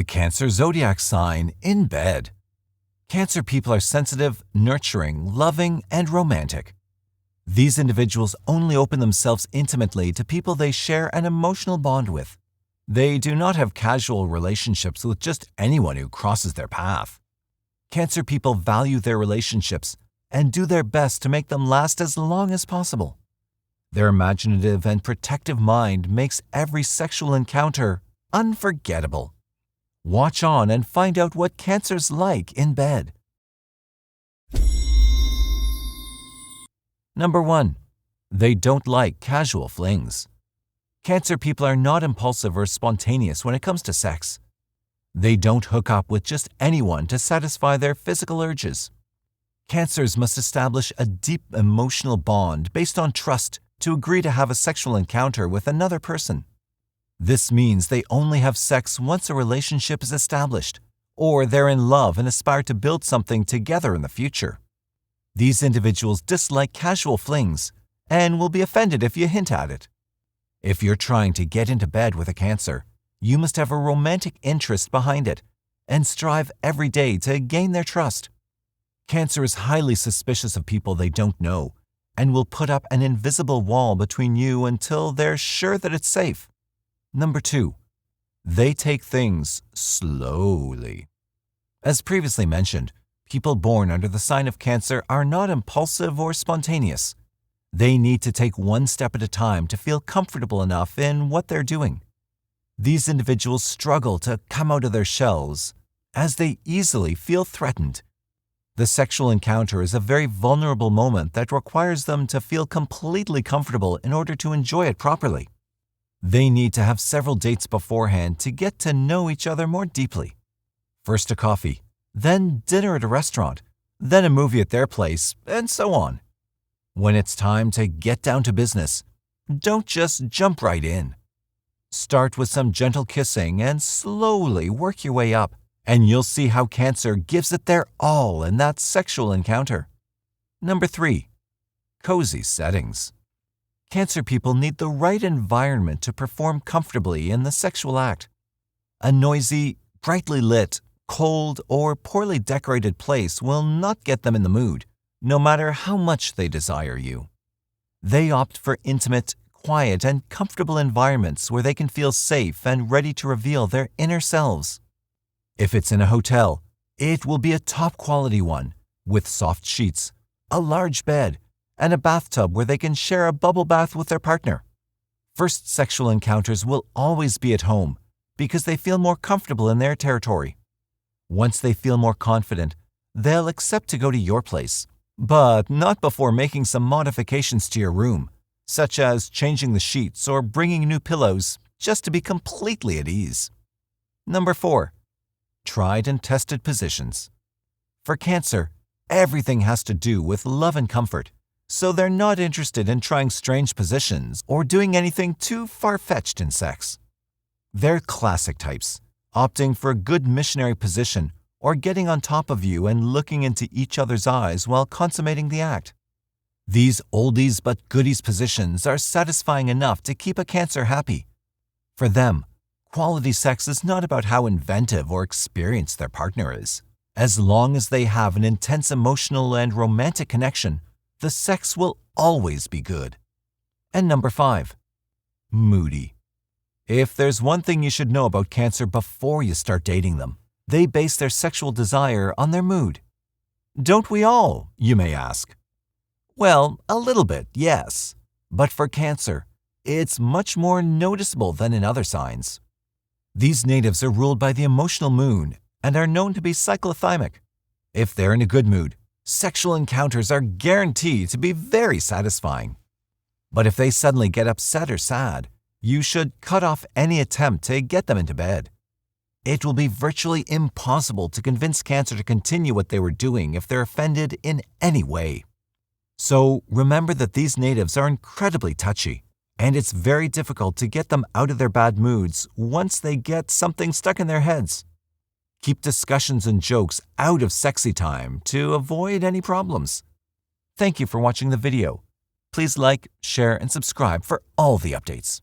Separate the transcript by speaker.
Speaker 1: The Cancer Zodiac sign in bed. Cancer people are sensitive, nurturing, loving, and romantic. These individuals only open themselves intimately to people they share an emotional bond with. They do not have casual relationships with just anyone who crosses their path. Cancer people value their relationships and do their best to make them last as long as possible. Their imaginative and protective mind makes every sexual encounter unforgettable. Watch on and find out what Cancer's like in bed. Number 1. They don't like casual flings. Cancer people are not impulsive or spontaneous when it comes to sex. They don't hook up with just anyone to satisfy their physical urges. Cancers must establish a deep emotional bond based on trust to agree to have a sexual encounter with another person. This means they only have sex once a relationship is established, or they're in love and aspire to build something together in the future. These individuals dislike casual flings and will be offended if you hint at it. If you're trying to get into bed with a Cancer, you must have a romantic interest behind it and strive every day to gain their trust. Cancer is highly suspicious of people they don't know and will put up an invisible wall between you until they're sure that it's safe. Number 2. They take things slowly. As previously mentioned, people born under the sign of Cancer are not impulsive or spontaneous. They need to take one step at a time to feel comfortable enough in what they're doing. These individuals struggle to come out of their shells as they easily feel threatened. The sexual encounter is a very vulnerable moment that requires them to feel completely comfortable in order to enjoy it properly. They need to have several dates beforehand to get to know each other more deeply. First a coffee, then dinner at a restaurant, then a movie at their place, and so on. When it's time to get down to business, don't just jump right in. Start with some gentle kissing and slowly work your way up, and you'll see how Cancer gives it their all in that sexual encounter. Number 3. Cozy settings. Cancer people need the right environment to perform comfortably in the sexual act. A noisy, brightly lit, cold, or poorly decorated place will not get them in the mood, no matter how much they desire you. They opt for intimate, quiet, and comfortable environments where they can feel safe and ready to reveal their inner selves. If it's in a hotel, it will be a top-quality one, with soft sheets, a large bed, and a bathtub where they can share a bubble bath with their partner. First sexual encounters will always be at home because they feel more comfortable in their territory. Once they feel more confident, they'll accept to go to your place, but not before making some modifications to your room, such as changing the sheets or bringing new pillows just to be completely at ease. Number 4. Tried and tested positions. For Cancer, everything has to do with love and comfort, so they're not interested in trying strange positions or doing anything too far-fetched in sex. They're classic types, opting for a good missionary position or getting on top of you and looking into each other's eyes while consummating the act. These oldies but goodies positions are satisfying enough to keep a Cancer happy. For them, quality sex is not about how inventive or experienced their partner is. As long as they have an intense emotional and romantic connection, the sex will always be good. And number 5. Moody. If there's one thing you should know about Cancer before you start dating them, they base their sexual desire on their mood. Don't we all, you may ask? Well, a little bit, yes. But for Cancer, it's much more noticeable than in other signs. These natives are ruled by the emotional moon and are known to be cyclothymic. If they're in a good mood, sexual encounters are guaranteed to be very satisfying. But if they suddenly get upset or sad, you should cut off any attempt to get them into bed. It will be virtually impossible to convince Cancer to continue what they were doing if they're offended in any way. So remember that these natives are incredibly touchy, and it's very difficult to get them out of their bad moods once they get something stuck in their heads. Keep discussions and jokes out of sexy time to avoid any problems. Thank you for watching the video. Please like, share, and subscribe for all the updates.